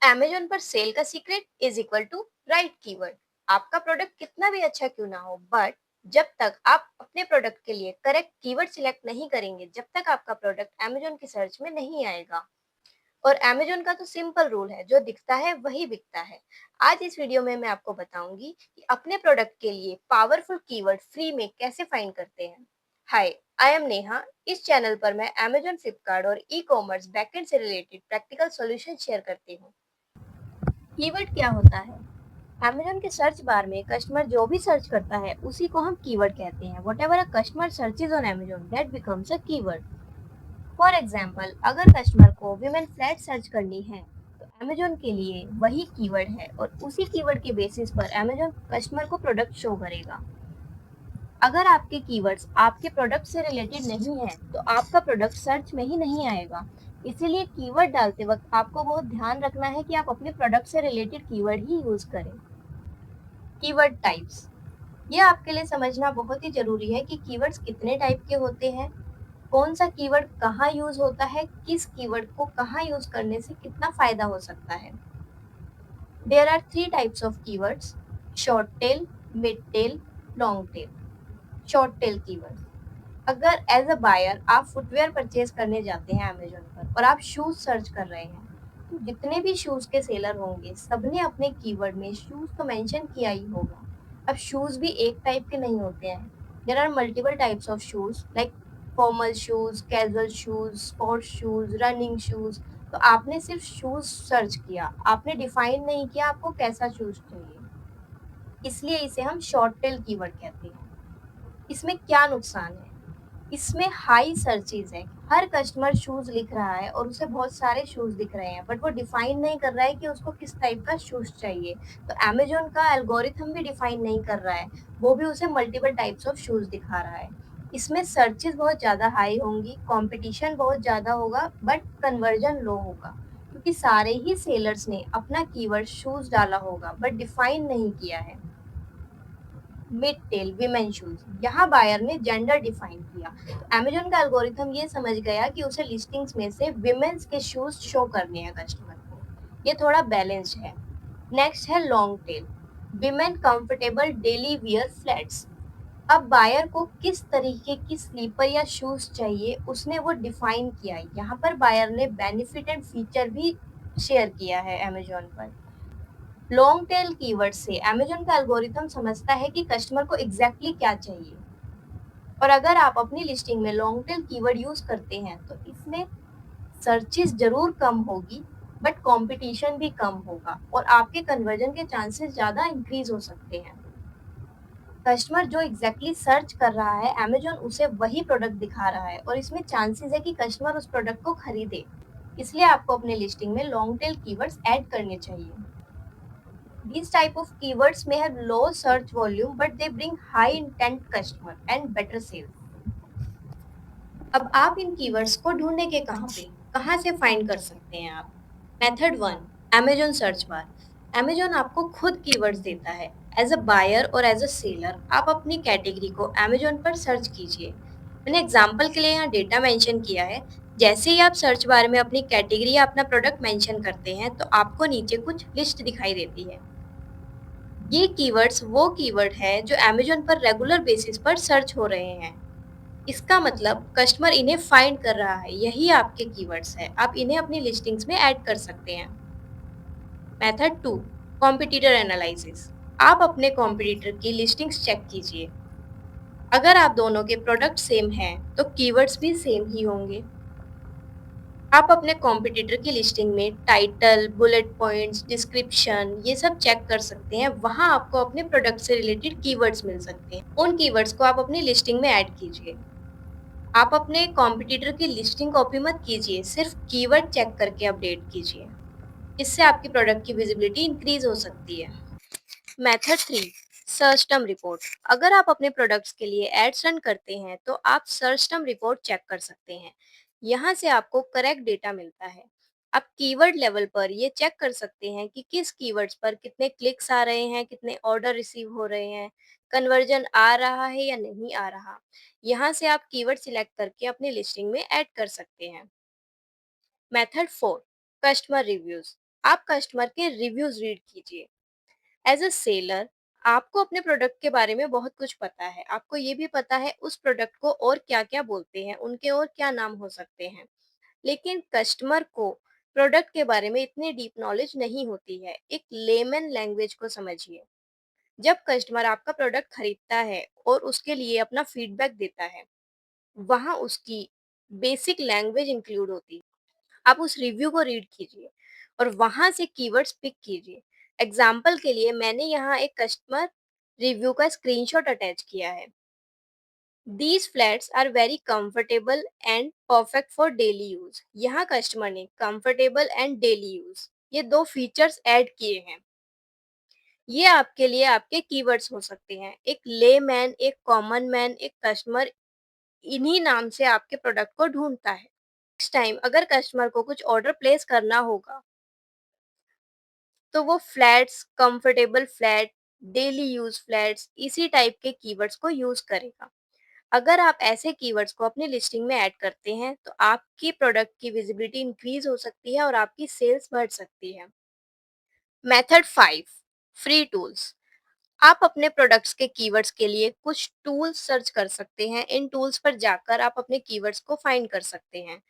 Amazon पर sale का secret is equal to right keyword. आपका प्रोडक्ट कितना भी अच्छा क्यों ना हो, बट जब तक आप अपने प्रोडक्ट के लिए करेक्ट कीवर्ड सिलेक्ट नहीं करेंगे, जब तक आपका प्रोडक्ट अमेज़न की सर्च में नहीं आएगा। और अमेज़न का तो सिंपल रूल है, जो दिखता है वही बिकता है। आज इस वीडियो में मैं आपको बताऊंगी कि अपने प्रोडक्ट के लिए पावरफुल कीवर्ड फ्री में कैसे फाइंड करते हैं। हाय, आई एम नेहा। इस चैनल पर मैं अमेज़न, फ्लिपकार्ट और ई कॉमर्स बैकएंड से रिलेटेड प्रैक्टिकल सॉल्यूशन शेयर करती हूँ। कीवर्ड क्या होता है? अमेज़न के सर्च बार में कस्टमर जो भी सर्च करता है उसी को हम कीवर्ड कहते हैं। Whatever a customer searches on Amazon that becomes a keyword. For example, अगर कस्टमर को विमेन फ्लैट सर्च करनी है तो अमेज़न के लिए वही कीवर्ड है और उसी कीवर्ड के बेसिस पर अमेज़न कस्टमर को प्रोडक्ट शो करेगा। अगर आपके कीवर्ड्स आपके प्रोडक्ट से रिलेटेड नहीं है तो आपका प्रोडक्ट सर्च में ही नहीं आएगा। इसीलिए कीवर्ड डालते वक्त आपको बहुत ध्यान रखना है कि आप अपने प्रोडक्ट से रिलेटेड कीवर्ड ही यूज करें। कीवर्ड टाइप्स, ये आपके लिए समझना बहुत ही जरूरी है कि कीवर्ड्स कितने टाइप के होते हैं, कौन सा कीवर्ड कहाँ यूज होता है, किस कीवर्ड को कहाँ यूज करने से कितना फायदा हो सकता है। There are three types of keywords: short tail, mid tail, long tail. Short tail keywords, अगर एज अ बायर आप फुटवेयर परचेज करने जाते हैं अमेजोन पर और आप शूज सर्च कर रहे हैं, तो जितने भी शूज के सेलर होंगे सबने अपने कीवर्ड में शूज तो मेंशन किया ही होगा। अब शूज भी एक टाइप के नहीं होते हैं। There are multiple types of shoes like formal shoes, casual shoes, sports shoes, running shoes. तो आपने सिर्फ शूज सर्च किया, आपने डिफाइन नहीं किया आपको कैसा शूज चाहिए, इसलिए इसे हम शॉर्ट टेल कीवर्ड कहते हैं। इसमें क्या नुकसान है? इसमें हाई सर्चेज है। हर कस्टमर शूज लिख रहा है और उसे बहुत सारे शूज दिख रहे हैं, बट वो डिफाइन नहीं कर रहा है कि उसको किस टाइप का शूज चाहिए। तो अमेजोन का एल्गोरिथम भी डिफाइन नहीं कर रहा है, वो भी उसे मल्टीपल टाइप्स ऑफ शूज दिखा रहा है। इसमें सर्चेज बहुत ज़्यादा हाई होंगी, कंपटीशन बहुत ज़्यादा होगा, बट कन्वर्जन लो होगा, क्योंकि सारे ही सेलर्स ने अपना कीवर्ड शूज डाला होगा बट डिफाइन नहीं किया है। मिड टेल, विमेन शूज, यहाँ बायर ने जेंडर डिफाइन किया, तो अमेजोन का एल्गोरिथम ये समझ गया कि उसे लिस्टिंग्स में से विमेन्स के शूज शो करने हैं कस्टमर को। ये थोड़ा बैलेंस्ड है। नेक्स्ट है long tail, women comfortable daily wear flats. अब बायर को किस तरीके की स्लीपर या शूज चाहिए उसने वो डिफाइन किया है। यहाँ पर बायर ने बेनिफिट एंड फीचर भी शेयर किया है अमेजोन पर। लॉन्ग टेल कीवर्ड से अमेजोन का एल्गोरिथम समझता है कि कस्टमर को एग्जैक्टली क्या चाहिए। और अगर आप अपनी लिस्टिंग में लॉन्ग टेल कीवर्ड यूज करते हैं तो इसमें सर्चेस जरूर कम होगी, बट कंपटीशन भी कम होगा और आपके कन्वर्जन के चांसेस ज़्यादा इंक्रीज हो सकते हैं। कस्टमर जो एग्जैक्टली सर्च कर रहा है अमेजोन उसे वही प्रोडक्ट दिखा रहा है और इसमें चांसेस है कि कस्टमर उस प्रोडक्ट को खरीदे। इसलिए आपको अपने लिस्टिंग में लॉन्ग टेल कीवर्ड्स ऐड करने चाहिए। These type of keywords may have low search volume, but they bring high intent customer and better sales. अब आप इन कीवर्ड्स को ढूंढने के कहाँ से फाइंड कर सकते हैं आप? Method one, Amazon search bar. Amazon आपको खुद कीवर्ड्स देता है। एज अ बायर और एज अ सेलर आप अपनी कैटेगरी को Amazon पर सर्च कीजिए। मैंने एग्जाम्पल के लिए यहाँ डेटा मेंशन किया है। जैसे ही आप सर्च बार में अपनी कैटेगरी या अपना प्रोडक्ट मेंशन करते हैं तो आपको नीचे कुछ लिस्ट दिखाई देती है। ये कीवर्ड्स वो कीवर्ड है जो अमेजोन पर रेगुलर बेसिस पर सर्च हो रहे हैं। इसका मतलब कस्टमर इन्हें फाइंड कर रहा है, यही आपके कीवर्ड्स है। आप इन्हें अपनी लिस्टिंग्स में ऐड कर सकते हैं। Method two, competitor analysis. आप अपने कॉम्पिटिटर की लिस्टिंग्स चेक कीजिए। अगर आप दोनों के प्रोडक्ट सेम हैं तो कीवर्ड्स भी सेम ही होंगे। आप अपने कॉम्पिटिटर की लिस्टिंग में टाइटल, बुलेट पॉइंट्स, डिस्क्रिप्शन ये सब चेक कर सकते हैं। वहाँ आपको अपने प्रोडक्ट से रिलेटेड कीवर्ड्स मिल सकते हैं। उन कीवर्ड्स को आप अपनी लिस्टिंग में ऐड कीजिए। आप अपने कॉम्पिटिटर की लिस्टिंग कॉपी मत कीजिए, सिर्फ कीवर्ड चेक करके अपडेट कीजिए। इससे आपकी प्रोडक्ट की विजिबिलिटी इंक्रीज हो सकती है। Method three, search term report. अगर आप अपने प्रोडक्ट्स के लिए एड्स रन करते हैं तो आप सर्च टर्म रिपोर्ट चेक कर सकते हैं। यहाँ से आपको करेक्ट डेटा मिलता है। आप कीवर्ड लेवल पर ये चेक कर सकते हैं कि किस कीवर्ड्स पर कितने क्लिक्स आ रहे हैं, कितने ऑर्डर रिसीव हो रहे हैं, कन्वर्जन आ रहा है या नहीं आ रहा। यहाँ से आप कीवर्ड सिलेक्ट करके अपनी लिस्टिंग में ऐड कर सकते हैं। Method four, customer reviews. आप कस्टमर के रिव्यूज रीड कीजिए। एज अ सेलर आपको अपने प्रोडक्ट के बारे में बहुत कुछ पता है, आपको ये भी पता है उस प्रोडक्ट को और क्या क्या बोलते हैं, उनके और क्या नाम हो सकते हैं। लेकिन कस्टमर को प्रोडक्ट के बारे में इतनी डीप नॉलेज नहीं होती है। एक लेमन लैंग्वेज को समझिए। जब कस्टमर आपका प्रोडक्ट खरीदता है और उसके लिए अपना फीडबैक देता है, वहाँ उसकी बेसिक लैंग्वेज इंक्लूड होती है। आप उस रिव्यू को रीड कीजिए और वहाँ से कीवर्ड्स पिक कीजिए। एग्जाम्पल के लिए मैंने यहाँ एक कस्टमर रिव्यू का स्क्रीनशॉट अटैच किया है। These flats are very comfortable and perfect for daily use. यहाँ कस्टमर ने कंफर्टेबल एंड डेली यूज ये दो फीचर्स ऐड किए हैं। ये आपके लिए आपके कीवर्ड्स हो सकते हैं। एक लेमैन, एक कॉमन मैन, एक कस्टमर इन्हीं नाम से आपके प्रोडक्ट को ढूंढता है। नेक्स्ट टाइम अगर कस्टमर को कुछ ऑर्डर प्लेस करना होगा तो वो flats, comfortable flat, daily use flats इसी टाइप के कीवर्ड्स को यूज करेगा। अगर आप ऐसे कीवर्ड्स को अपनी लिस्टिंग में ऐड करते हैं तो आपकी प्रोडक्ट की विजिबिलिटी इंक्रीज हो सकती है और आपकी सेल्स बढ़ सकती है। Method 5, free tools. आप अपने प्रोडक्ट्स के कीवर्ड्स के लिए कुछ टूल्स सर्च कर सकते हैं। इन टूल्स पर जाकर आप अपने कीवर्ड्स को फाइंड कर सकते हैं।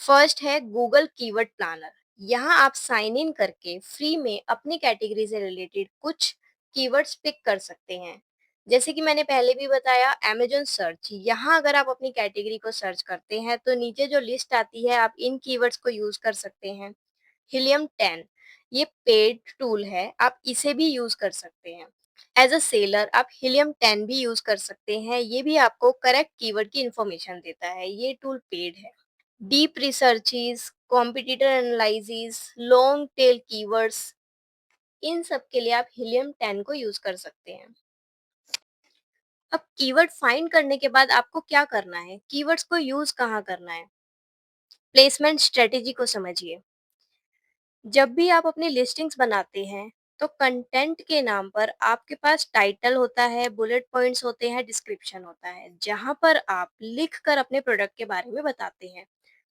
फर्स्ट है गूगल कीवर्ड प्लानर। यहाँ आप साइन इन करके फ्री में अपनी कैटेगरी से रिलेटेड कुछ कीवर्ड्स पिक कर सकते हैं। जैसे कि मैंने पहले भी बताया, अमेजोन सर्च, यहाँ अगर आप अपनी कैटेगरी को सर्च करते हैं तो नीचे जो लिस्ट आती है आप इन कीवर्ड्स को यूज कर सकते हैं। हीलियम 10 ये पेड टूल है, आप इसे भी यूज कर सकते हैं। एज अ सेलर आप हीलियम 10 भी यूज कर सकते हैं, ये भी आपको करेक्ट कीवर्ड की इंफॉर्मेशन देता है। ये टूल पेड है। Deep researches, competitor analysis, long tail keywords, इन सब के लिए आप हीलियम 10 को यूज कर सकते हैं। अब कीवर्ड फाइंड करने के बाद आपको क्या करना है, कीवर्ड्स को यूज कहाँ करना है, प्लेसमेंट स्ट्रेटेजी को समझिए। जब भी आप अपनी लिस्टिंग्स बनाते हैं तो कंटेंट के नाम पर आपके पास टाइटल होता है, बुलेट पॉइंट्स होते हैं, डिस्क्रिप्शन होता है, जहां पर आप लिख कर अपने प्रोडक्ट के बारे में बताते हैं।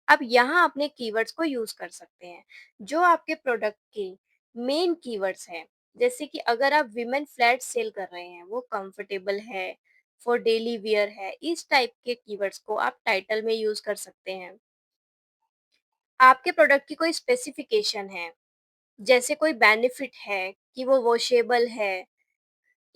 अब यहाँ अपने कीवर्ड्स को यूज कर सकते हैं जो आपके प्रोडक्ट के मेन कीवर्ड्स हैं। जैसे कि अगर आप विमेन फ्लैट सेल कर रहे हैं, वो कंफर्टेबल है, फॉर डेली वियर है, इस टाइप के कीवर्ड्स को आप टाइटल में यूज कर सकते हैं। आपके प्रोडक्ट की कोई स्पेसिफिकेशन है, जैसे कोई बेनिफिट है कि वो वॉशेबल है,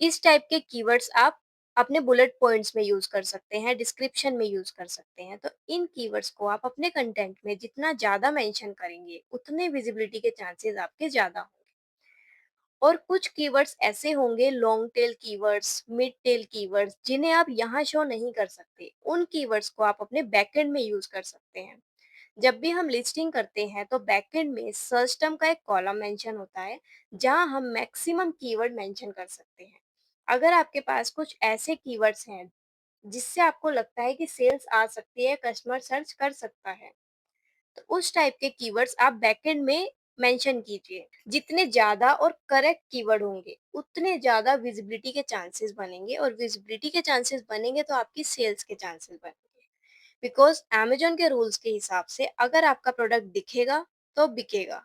इस टाइप के कीवर्ड्स आप अपने बुलेट पॉइंट्स में यूज कर सकते हैं, डिस्क्रिप्शन में यूज कर सकते हैं। तो इन कीवर्ड्स को आप अपने कंटेंट में जितना ज्यादा मेंशन करेंगे उतने विजिबिलिटी के चांसेस आपके ज्यादा होंगे। और कुछ कीवर्ड्स ऐसे होंगे, long tail keywords, mid tell keywords, जिन्हें आप यहाँ शो नहीं कर सकते। उन कीवर्ड्स को आप अपने बैकएंड में यूज कर सकते हैं। जब भी हम लिस्टिंग करते हैं तो बैकएंड में सर्च टर्म का एक कॉलम मेंशन होता है जहां हम मैक्सिमम कीवर्ड मेंशन कर सकते हैं। अगर आपके पास कुछ ऐसे कीवर्ड्स हैं जिससे आपको लगता है कि सेल्स आ सकती है, कस्टमर सर्च कर सकता है, तो उस टाइप के कीवर्ड्स आप बैकएंड में मेंशन कीजिए। जितने ज्यादा और करेक्ट कीवर्ड होंगे उतने ज्यादा विजिबिलिटी के चांसेस बनेंगे, और विजिबिलिटी के चांसेस बनेंगे तो आपकी सेल्स के चांसेस बनेंगे। बिकॉज अमेजोन के रूल्स के हिसाब से अगर आपका प्रोडक्ट दिखेगा तो बिकेगा।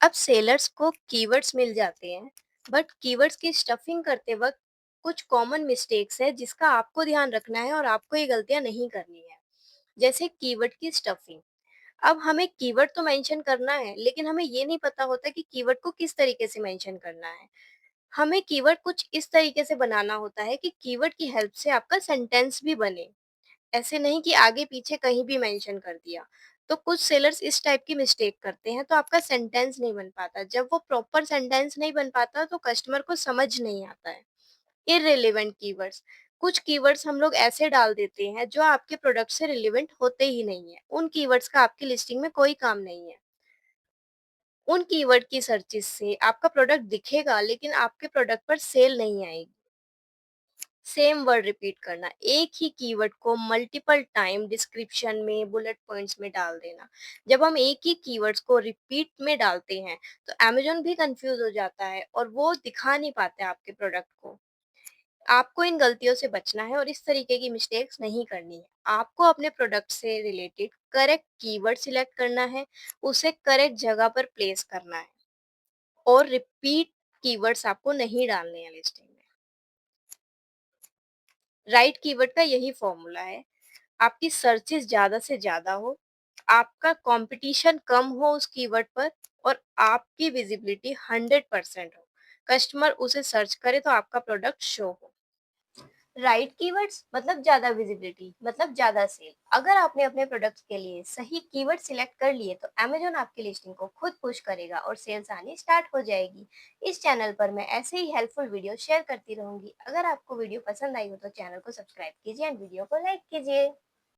अब सेलर्स को कीवर्ड्स मिल जाते हैं, बट कीवर्ड्स की स्टफिंग करते वक्त कुछ कॉमन मिस्टेक्स है जिसका आपको ध्यान रखना है और आपको ये गलतियां नहीं करनी है। जैसे कीवर्ड की स्टफिंग। अब हमें कीवर्ड तो मेंशन करना है लेकिन हमें ये नहीं पता होता कि कीवर्ड को किस तरीके से मेंशन करना है। हमें कीवर्ड कुछ इस तरीके से बनाना होता है कि कीवर्ड की हेल्प से आपका सेंटेंस भी बने। ऐसे नहीं कि आगे पीछे कहीं भी मेंशन कर दिया। तो कुछ सेलर्स इस टाइप की मिस्टेक करते हैं तो आपका सेंटेंस नहीं बन पाता। जब वो प्रॉपर सेंटेंस नहीं बन पाता तो कस्टमर को समझ नहीं आता है। Irrelevant keywords. कुछ कीवर्ड्स हम लोग ऐसे डाल देते हैं जो आपके प्रोडक्ट से रिलेवेंट होते ही नहीं है। उन कीवर्ड्स का आपकी लिस्टिंग में कोई काम नहीं है। उन कीवर्ड की सर्चेस से आपका प्रोडक्ट दिखेगा लेकिन आपके प्रोडक्ट पर सेल नहीं आएगी। सेम वर्ड रिपीट करना, एक ही कीवर्ड को मल्टीपल टाइम डिस्क्रिप्शन में, बुलेट पॉइंट्स में डाल देना। जब हम एक ही कीवर्ड्स को रिपीट में डालते हैं तो अमेजोन भी कंफ्यूज हो जाता है और वो दिखा नहीं पाते आपके प्रोडक्ट को। आपको इन गलतियों से बचना है और इस तरीके की मिस्टेक्स नहीं करनी है। आपको अपने प्रोडक्ट से रिलेटेड करेक्ट कीवर्ड सिलेक्ट करना है, उसे करेक्ट जगह पर प्लेस करना है और रिपीट कीवर्ड्स आपको नहीं डालने हैं लिस्टिंग में। राइट कीवर्ड का यही फॉर्मूला है, आपकी सर्चेस ज़्यादा से ज़्यादा हो, आपका कंपटीशन कम हो उस कीवर्ड पर और आपकी विजिबिलिटी 100% हो। कस्टमर उसे सर्च करे तो आपका प्रोडक्ट शो हो। राइट कीवर्ड्स मतलब ज़्यादा विजिबिलिटी मतलब ज़्यादा सेल। अगर आपने अपने प्रोडक्ट्स के लिए सही कीवर्ड सिलेक्ट कर लिए तो अमेज़न आपकी लिस्टिंग को खुद पुश करेगा और सेल्स आनी स्टार्ट हो जाएगी। इस चैनल पर मैं ऐसे ही हेल्पफुल वीडियो शेयर करती रहूंगी। अगर आपको वीडियो पसंद आई हो तो चैनल को सब्सक्राइब कीजिए एंड वीडियो को लाइक कीजिए।